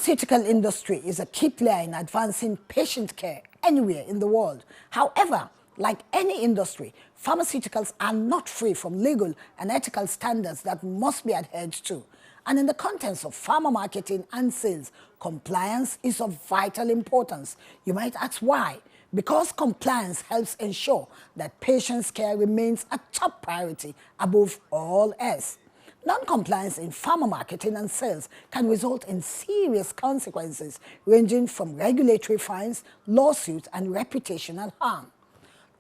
pharmaceutical industry is a key player in advancing patient care anywhere in the world. However, like any industry, pharmaceuticals are not free from legal and ethical standards that must be adhered to. And in the context of pharma marketing and sales, compliance is of vital importance. You might ask why? Because compliance helps ensure that patients' care remains a top priority above all else. Non-compliance in pharma marketing and sales can result in serious consequences ranging from regulatory fines, lawsuits, and reputational harm.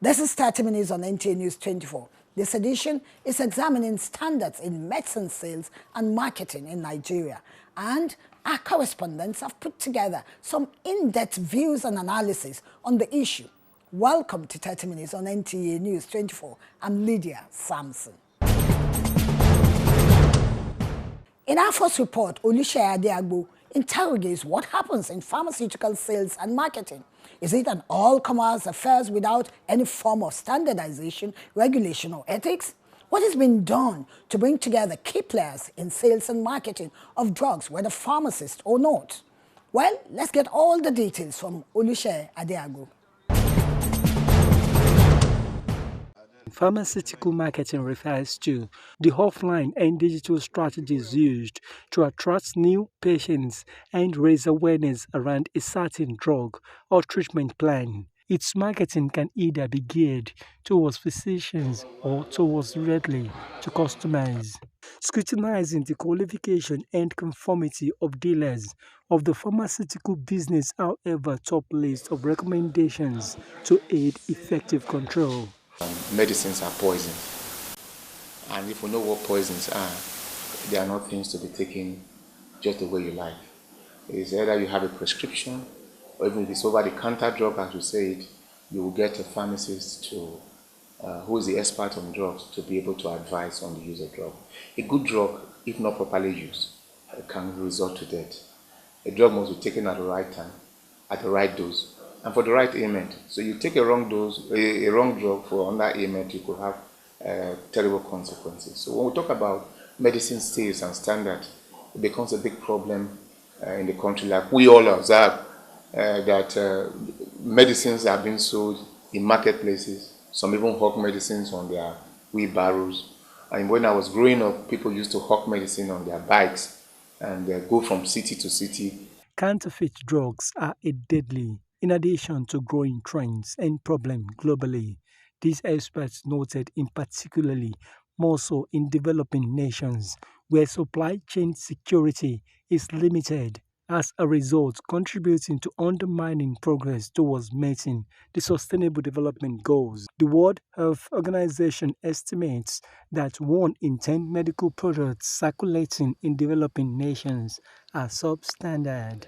This is 30 Minutes on NTA News 24. This edition is examining standards in medicine sales and marketing in Nigeria. And our correspondents have put together some in-depth views and analysis on the issue. Welcome to 30 Minutes on NTA News 24. I'm Lydia Sampson. In our first report, Oluseyi Adeagbo interrogates what happens in pharmaceutical sales and marketing. Is it an all-commerce affair without any form of standardization, regulation, or ethics? What has been done to bring together key players in sales and marketing of drugs, whether pharmacists or not? Well, let's get all the details from Oluseyi Adeagbo. Pharmaceutical marketing refers to the offline and digital strategies used to attract new patients and raise awareness around a certain drug or treatment plan. Its marketing can either be geared towards physicians or towards directly to customers. Scrutinizing the qualification and conformity of dealers of the pharmaceutical business, however, top list of recommendations to aid effective control. Medicines are poisons, and if we know what poisons are, they are not things to be taken just the way you like. It's either you have a prescription, or even if it's over-the-counter drug, as you said, you will get a pharmacist who is the expert on drugs to be able to advise on the use of drug. A good drug, if not properly used, can result to death. A drug must be taken at the right time, at the right dose, and for the right ailment. So you take a wrong dose, a wrong drug for under ailment, you could have terrible consequences. So when we talk about medicine sales and standard, it becomes a big problem in the country. Like we all observe that medicines are being sold in marketplaces. Some even hawk medicines on their wheelbarrows. And when I was growing up, people used to hawk medicine on their bikes and go from city to city. Counterfeit drugs are a deadly, in addition to growing trends and problems globally. These experts noted in particularly more so in developing nations where supply chain security is limited, as a result contributing to undermining progress towards meeting the Sustainable Development Goals. The World Health Organization estimates that 1 in 10 medical products circulating in developing nations are substandard.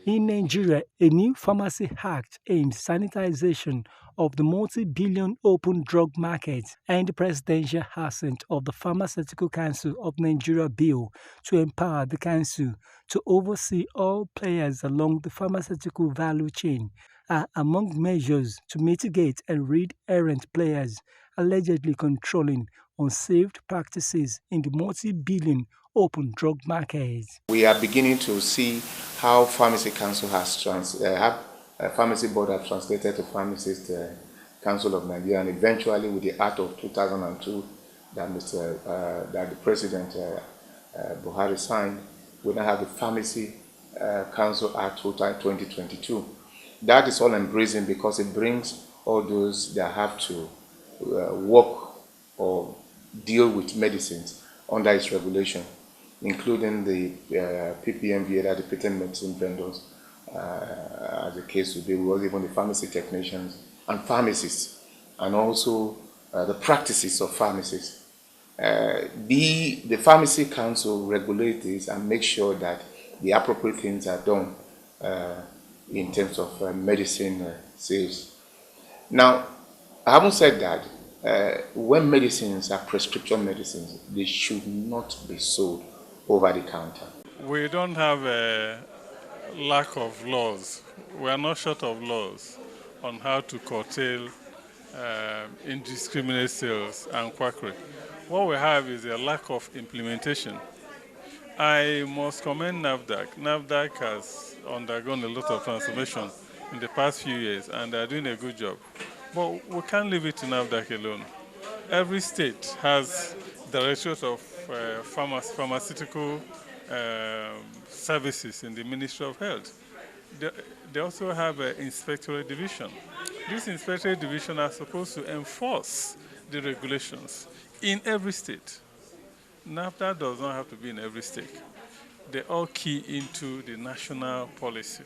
In Nigeria, a new Pharmacy Act aims sanitization of the multi-billion open drug market and the presidential assent of the Pharmaceutical Council of Nigeria bill to empower the council to oversee all players along the pharmaceutical value chain are among measures to mitigate and rid errant players allegedly controlling unsafe practices in the multi-billion open drug market. We are beginning to see how Pharmacy Council has Pharmacy Board has translated to Pharmacist Council of Nigeria, and eventually with the Act of 2002 that the President Buhari signed, we now have the Pharmacy Council Act 2022. That is all embracing because it brings all those that have to work or deal with medicines under its regulation, including the PPMV, the patent medicine vendors, as the case would be, even the pharmacy technicians and pharmacists, and also the practices of pharmacists. The Pharmacy Council regulates this and makes sure that the appropriate things are done in terms of medicine sales. Now, I haven't said that when medicines are prescription medicines, they should not be sold over the counter. We don't have a lack of laws. We are not short of laws on how to curtail indiscriminate sales and quackery. What we have is a lack of implementation. I must commend NAFDAC. NAFDAC has undergone a lot of transformation in the past few years, and they're doing a good job. But we can't leave it to NAFDAC alone. Every state has directorate of pharmaceutical services in the Ministry of Health. They, they also have an inspectorate division. This inspectorate division are supposed to enforce the regulations in every state. NAFTA does not have to be in every state. They all key into the national policy.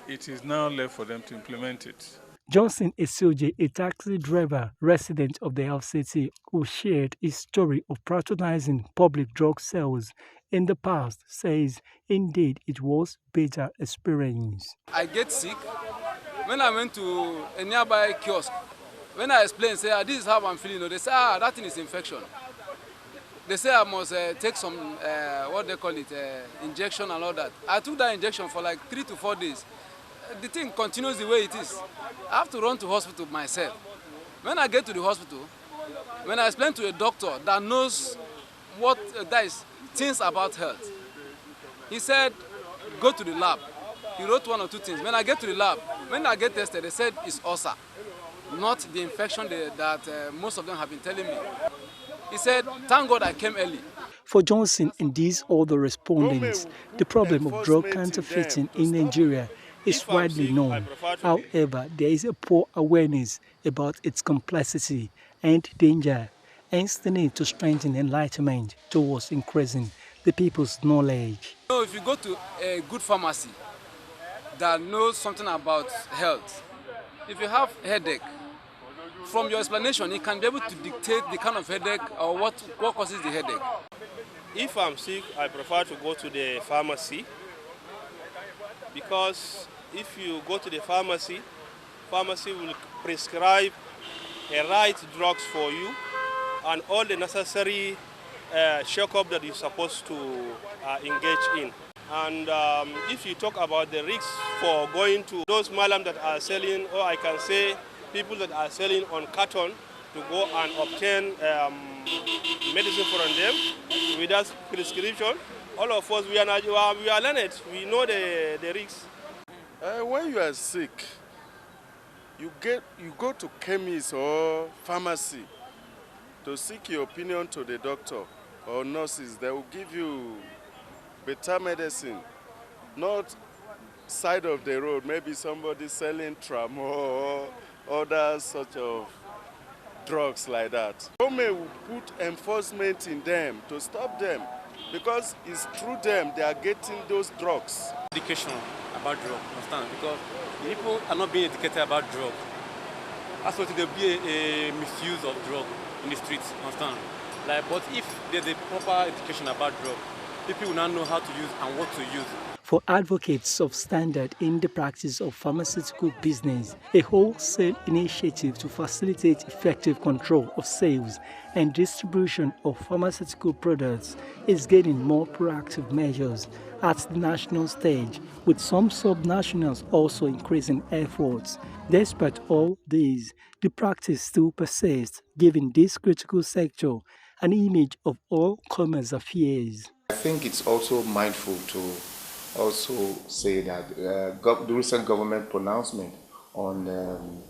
It is now left for them to implement it. Johnson Esoje, a taxi driver resident of the FCT, who shared his story of patronizing public drug sales in the past, says indeed it was bitter experience. I get sick. When I went to a nearby kiosk, when I explained, say, this is how I'm feeling, they say, that thing is infection. They say I must take some, what they call it, injection and all that. I took that injection for like 3 to 4 days. The thing continues the way it is. I have to run to hospital myself. When I get to the hospital, when I explain to a doctor that knows what that is, things about health, he said, go to the lab. He wrote 1 or 2 things. When I get to the lab, when I get tested, they said it's ulcer, not the infection that most of them have been telling me. He said, thank God I came early. For Johnson and these other respondents, the problem of drug counterfeiting in Nigeria is widely known. However, there is a poor awareness about its complexity and danger, hence the need to strengthen enlightenment towards increasing the people's knowledge. So if you go to a good pharmacy that knows something about health, if you have headache, from your explanation, he can be able to dictate the kind of headache or what causes the headache. If I'm sick, I prefer to go to the pharmacy, because if you go to the pharmacy will prescribe the right drugs for you and all the necessary checkup that you're supposed to engage in. And if you talk about the risks for going to those malam that are selling, or I can say people that are selling on carton, to go and obtain medicine from them without prescription, all of us, we are learned, we know the risks. When you are sick, you go to chemist or pharmacy to seek your opinion to the doctor or nurses. They will give you better medicine, not side of the road, maybe somebody selling tram or other sort of drugs like that. Government will put enforcement in them to stop them, because it's through them they are getting those drugs. Education about drug, understand? Because people are not being educated about drug. That's what there'll be a misuse of drug in the streets, understand? But if there's a proper education about drug, people will now know how to use and what to use. For advocates of standard in the practice of pharmaceutical business, a wholesale initiative to facilitate effective control of sales and distribution of pharmaceutical products is getting more proactive measures at the national stage, with some subnationals also increasing efforts. Despite all these, the practice still persists, giving this critical sector an image of all commerce affairs. I think it's also mindful to also say that the recent government pronouncement on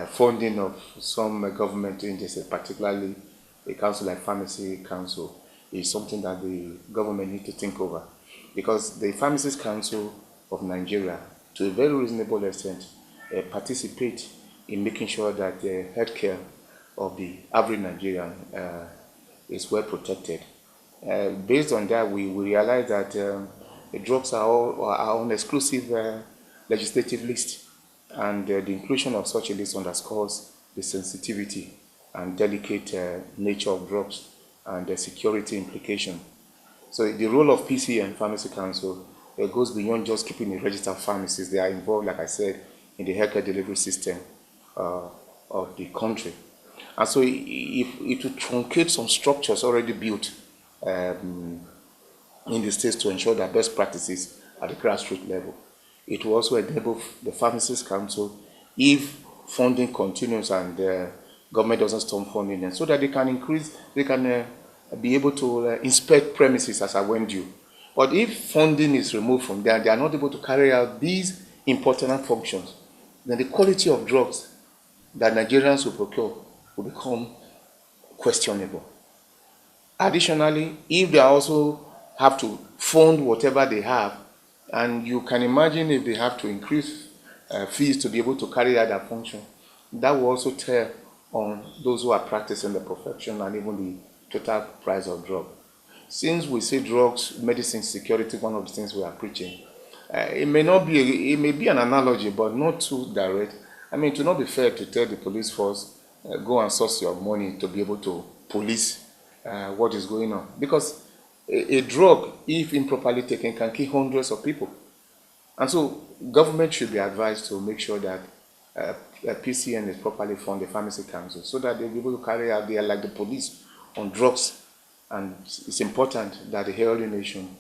funding of some government agencies, particularly a council like Pharmacy Council, is something that the government needs to think over. Because the Pharmacists Council of Nigeria, to a very reasonable extent, participate in making sure that the healthcare of the average Nigerian is well protected. Based on that, we realize that the drugs are on exclusive legislative list, and the inclusion of such a list underscores the sensitivity and delicate nature of drugs and the security implication. So the role of PC and Pharmacy Council goes beyond just keeping a register of pharmacies. They are involved, like I said, in the healthcare delivery system of the country. And so it will truncate some structures already built in the states to ensure that best practices at the grassroots level. It will also enable the Pharmacists Council, if funding continues and the government doesn't stop funding them, so that they can be able to inspect premises as I went due. But if funding is removed from there, they are not able to carry out these important functions, then the quality of drugs that Nigerians will procure will become questionable. Additionally, if they also have to fund whatever they have, and you can imagine if they have to increase fees to be able to carry out that function, that will also tear on those who are practicing the profession and even the total price of drug. Since we say drugs, medicine security, one of the things we are preaching, it may be an analogy, but not too direct. I mean, it will not be fair to tell the police force, go and source your money to be able to police what is going on. Because a drug, if improperly taken, can kill hundreds of people. And so government should be advised to make sure that PCN is properly funded, pharmacy council, so that they'll be able to carry out their, like the police, on drugs. And it's important that the healthy nation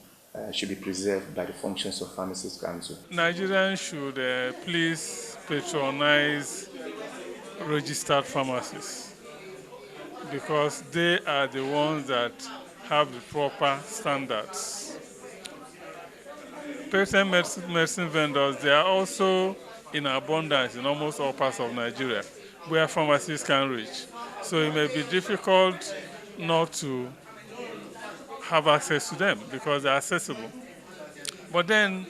should be preserved by the functions of pharmacy council. Nigerians should please patronize registered pharmacies, because they are the ones that have the proper standards. Patent medicine vendors, they are also in abundance in almost all parts of Nigeria where pharmacies can reach. So it may be difficult not to have access to them because they're accessible. But then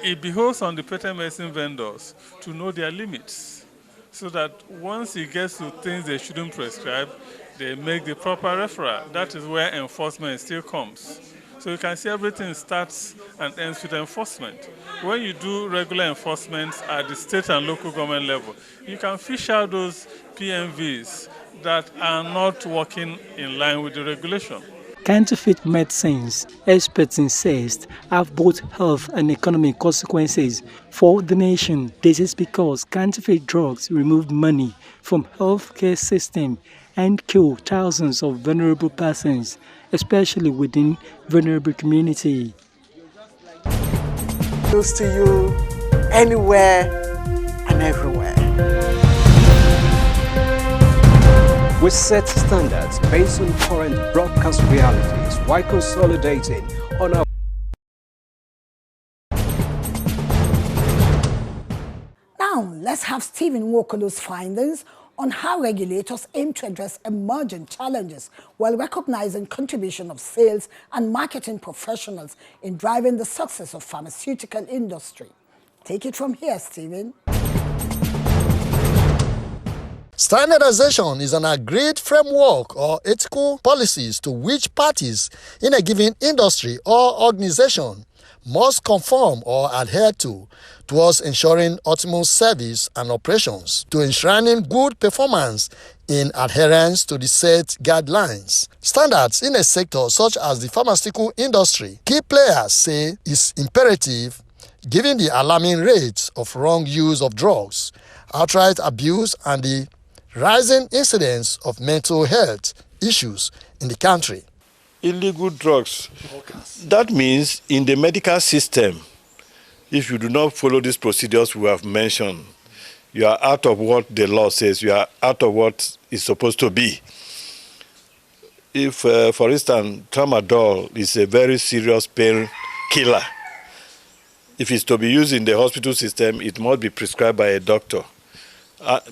it behoves on the patent medicine vendors to know their limits, so that once it gets to things they shouldn't prescribe, they make the proper referral. That is where enforcement still comes. So you can see everything starts and ends with enforcement. When you do regular enforcement at the state and local government level, you can fish out those PMVs that are not working in line with the regulation. Counterfeit medicines, experts insist, have both health and economic consequences for the nation. This is because counterfeit drugs remove money from healthcare system and kill thousands of vulnerable persons, especially within vulnerable community. Close to you, anywhere and everywhere. We set standards based on current broadcast realities while consolidating on our. Now, let's have Stephen Nwokolo's findings on how regulators aim to address emerging challenges while recognizing contribution of sales and marketing professionals in driving the success of pharmaceutical industry. Take it from here, Stephen. Standardization is an agreed framework or ethical policies to which parties in a given industry or organization must conform or adhere to towards ensuring optimal service and operations, to enshrining good performance in adherence to the set guidelines. Standards in a sector such as the pharmaceutical industry, key players say, is imperative given the alarming rates of wrong use of drugs, outright abuse, and the rising incidence of mental health issues in the country. Illegal drugs. That means in the medical system, if you do not follow these procedures we have mentioned, you are out of what the law says, you are out of what is supposed to be. If, for instance, tramadol is a very serious pain killer, if it's to be used in the hospital system, it must be prescribed by a doctor.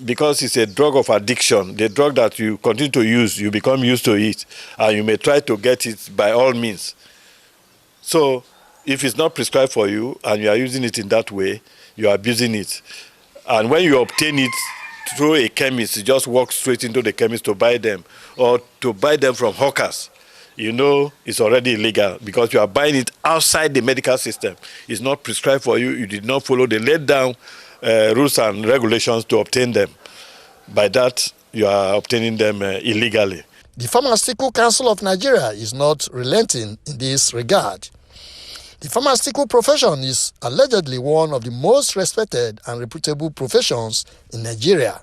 Because it's a drug of addiction, the drug that you continue to use, you become used to it, and you may try to get it by all means. So, if it's not prescribed for you, and you are using it in that way, you are abusing it. And when you obtain it through a chemist, you just walk straight into the chemist to buy them, or to buy them from hawkers. You know it's already illegal because you are buying it outside the medical system. It's not prescribed for you, you did not follow the laid down rules and regulations to obtain them. By that, you are obtaining them illegally. The Pharmaceutical Council of Nigeria is not relenting in this regard. The pharmaceutical profession is allegedly one of the most respected and reputable professions in Nigeria.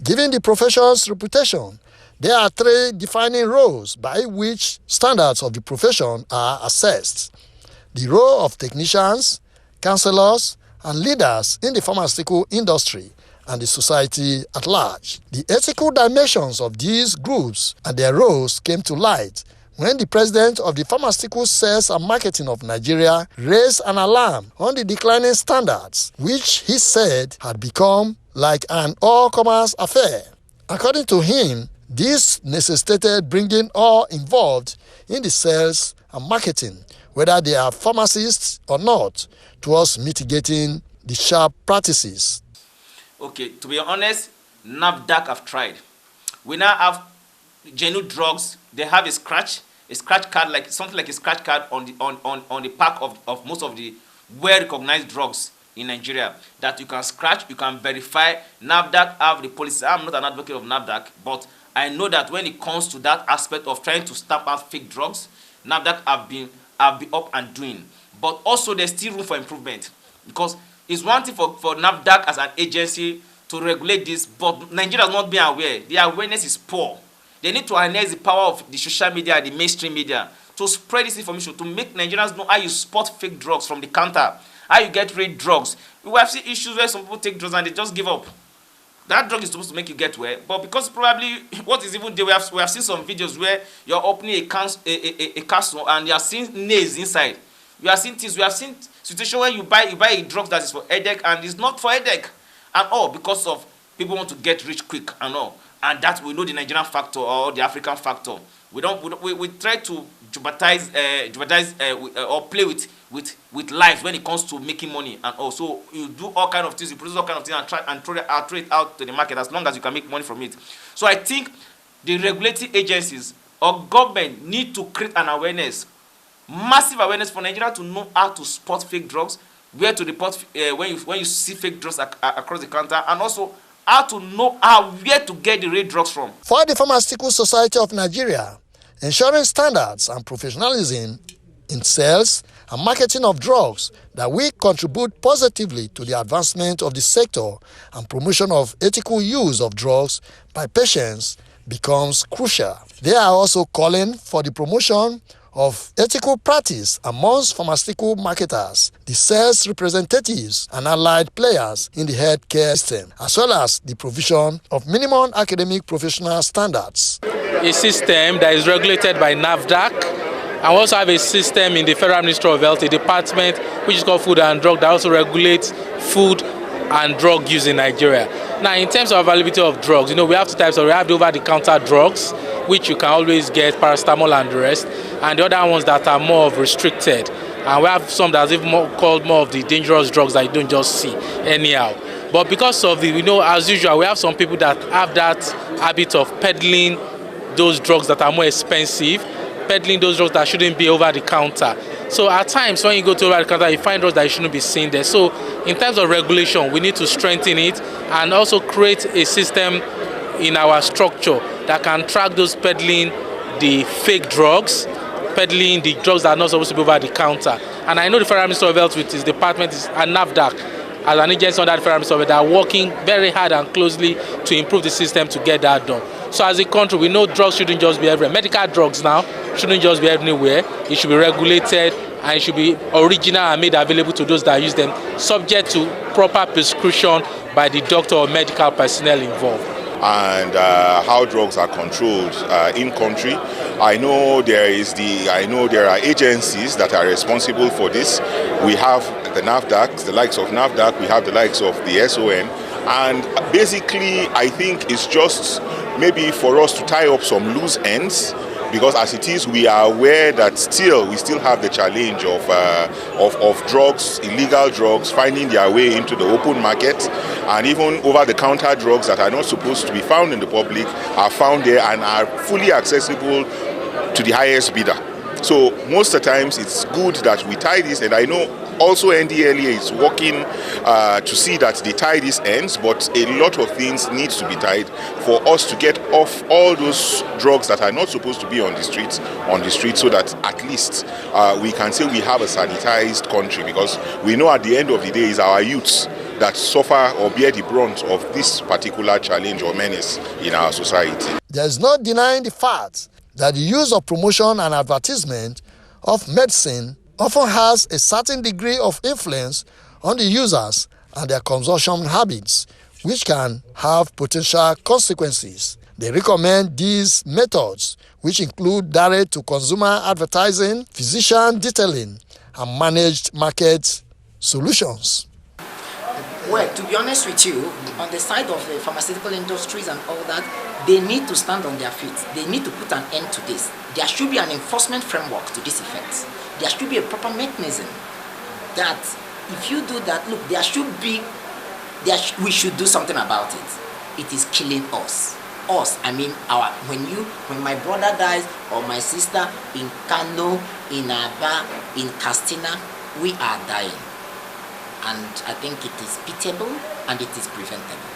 Given the profession's reputation, there are three defining roles by which standards of the profession are assessed: the role of technicians, counselors, and leaders in the pharmaceutical industry and the society at large. The ethical dimensions of these groups and their roles came to light when the president of the Pharmaceutical Sales and Marketing of Nigeria raised an alarm on the declining standards, which he said had become like an all-commerce affair. According to him, this necessitated bringing all involved in the sales and marketing, whether they are pharmacists or not, towards mitigating the sharp practices. Okay, to be honest, NAFDAC have tried. We now have genuine drugs. They have a scratch card, like something like a scratch card on the pack of most of the well-recognized drugs in Nigeria that you can scratch, you can verify. NAFDAC have the policy. I'm not an advocate of NAFDAC, but I know that when it comes to that aspect of trying to stamp out fake drugs, NAFDAC have been up and doing. But also there's still room for improvement, because it's one thing for NAFDAC as an agency to regulate this, but Nigeria has not been aware. The awareness is poor. They need to harness the power of the social media, the mainstream media, to spread this information, to make Nigerians know how you spot fake drugs from the counter, how you get real drugs. We have seen issues where some people take drugs and they just give up. That drug is supposed to make you get well, but because probably what is even there, we have seen some videos where you're opening a capsule and you are seeing nails inside. We have seen things. We have seen situations where you buy a drug that is for headache and it's not for headache, and all because of people want to get rich quick and all. And that we know the Nigerian factor or the African factor. We try to jeopardize or play with lives when it comes to making money, and also you do all kind of things, you produce all kind of things and try and throw it out to the market as long as you can make money from it. So I think the regulatory agencies or government need to create an awareness, massive awareness for Nigeria to know how to spot fake drugs, where to report when you see fake drugs across the counter, and also how to know where to get the real drugs from. For the Pharmaceutical Society of Nigeria, ensuring standards and professionalism in sales and marketing of drugs that will contribute positively to the advancement of the sector and promotion of ethical use of drugs by patients becomes crucial. They are also calling for the promotion of ethical practice amongst pharmaceutical marketers, the sales representatives and allied players in the healthcare system, as well as the provision of minimum academic professional standards. A system that is regulated by NAFDAC, and we also have a system in the Federal Ministry of Health, a department which is called Food and Drug, that also regulates food and drug use in Nigeria. Now, in terms of availability of drugs, we have two types. We have the over-the-counter drugs, which you can always get, paracetamol and the rest, and the other ones that are more of restricted. And we have some that's even called more of the dangerous drugs that you don't just see anyhow. But because of as usual, we have some people that have that habit of peddling those drugs that are more expensive, peddling those drugs that shouldn't be over the counter. So at times when you go to over the counter, you find drugs that you shouldn't be seen there. So in terms of regulation, we need to strengthen it and also create a system in our structure that can track those peddling the fake drugs, peddling the drugs that are not supposed to be over the counter. And I know the Federal Ministry of Health with his department and NAFDAC as an agency under the Federal Ministry of Health, they are working very hard and closely to improve the system to get that done. So as a country, we know drugs shouldn't just be everywhere. Medical drugs now shouldn't just be everywhere. It should be regulated and it should be original and made available to those that use them, subject to proper prescription by the doctor or medical personnel involved. And how drugs are controlled in country. I know there are agencies that are responsible for this. We have the NAFDAC, the likes of NAFDAC, we have the likes of the SON, and basically I think it's just maybe for us to tie up some loose ends, because as it is, we are aware that we still have the challenge of drugs, illegal drugs, finding their way into the open market, and even over-the-counter drugs that are not supposed to be found in the public are found there and are fully accessible to the highest bidder. So most of the times it's good that we tie this, and I know also NDLEA is working to see that they tie these ends, but a lot of things need to be tied for us to get off all those drugs that are not supposed to be on the streets, so that at least we can say we have a sanitized country, because we know at the end of the day it's our youths that suffer or bear the brunt of this particular challenge or menace in our society. There is no denying the fact that the use of promotion and advertisement of medicine often has a certain degree of influence on the users and their consumption habits, which can have potential consequences. They recommend these methods, which include direct-to-consumer advertising, physician detailing, and managed market solutions. Well, to be honest with you, on the side of the pharmaceutical industries and all that, they need to stand on their feet. They need to put an end to this. There should be an enforcement framework to this effect. There should be a proper mechanism that if you do that, look, we should do something about it. It is killing us. I mean, when my brother dies or my sister in Kano, in Aba, in Castina, we are dying. And I think it is pitiable and it is preventable.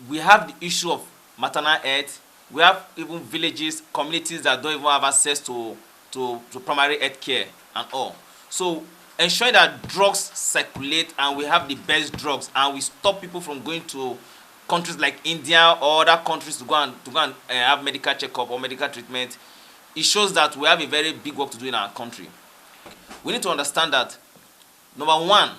We have the issue of maternal health. We have even villages, communities that don't even have access to primary health care and all. So ensuring that drugs circulate and we have the best drugs and we stop people from going to countries like India or other countries to go and have medical checkup or medical treatment, it shows that we have a very big work to do in our country. We need to understand that, number one,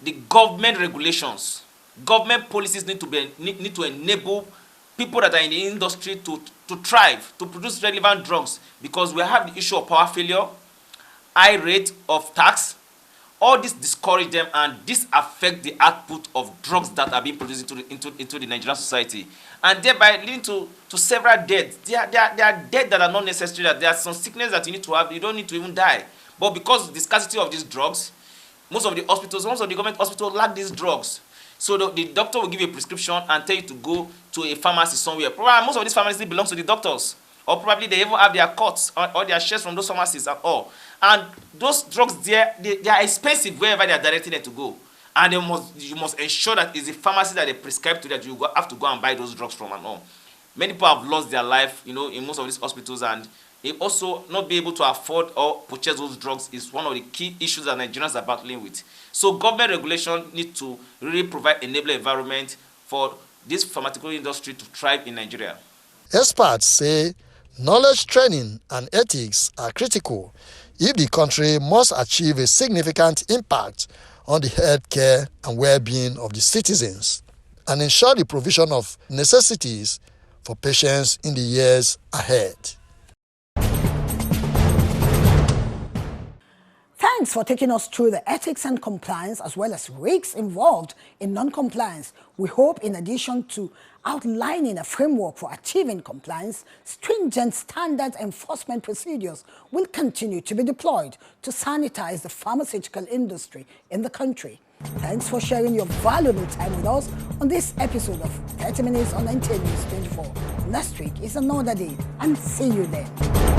the government regulations, government policies need to enable people that are in the industry to thrive, to produce relevant drugs, because we have the issue of power failure, high rate of tax. All this discourage them and this affect the output of drugs that are being produced into the Nigerian society, and thereby leading to several deaths. There are deaths that are not necessary. That there are some sickness that you need to have. You don't need to even die, but because of the scarcity of these drugs, most of the government hospitals lack these drugs. So the doctor will give you a prescription and tell you to go to a pharmacy somewhere. Probably most of these pharmacies belong to the doctors, or probably they even have their cuts or their shares from those pharmacies and all. And those drugs, they are expensive wherever they are directing them to go. And you must ensure that it's the pharmacy that they prescribe to that you have to go and buy those drugs from and all. Many people have lost their life, in most of these hospitals, and they also not be able to afford or purchase those drugs is one of the key issues that Nigerians are battling with. So government regulation needs to really provide enabling environment for this pharmaceutical industry to thrive in Nigeria. Experts say knowledge training and ethics are critical if the country must achieve a significant impact on the health care and well-being of the citizens and ensure the provision of necessities for patients in the years ahead. Thanks for taking us through the ethics and compliance as well as risks involved in non-compliance. We hope, in addition to outlining a framework for achieving compliance, stringent standard enforcement procedures will continue to be deployed to sanitize the pharmaceutical industry in the country. Thanks for sharing your valuable time with us on this episode of 30 Minutes on NTA News 24. Next week is another day, and see you then.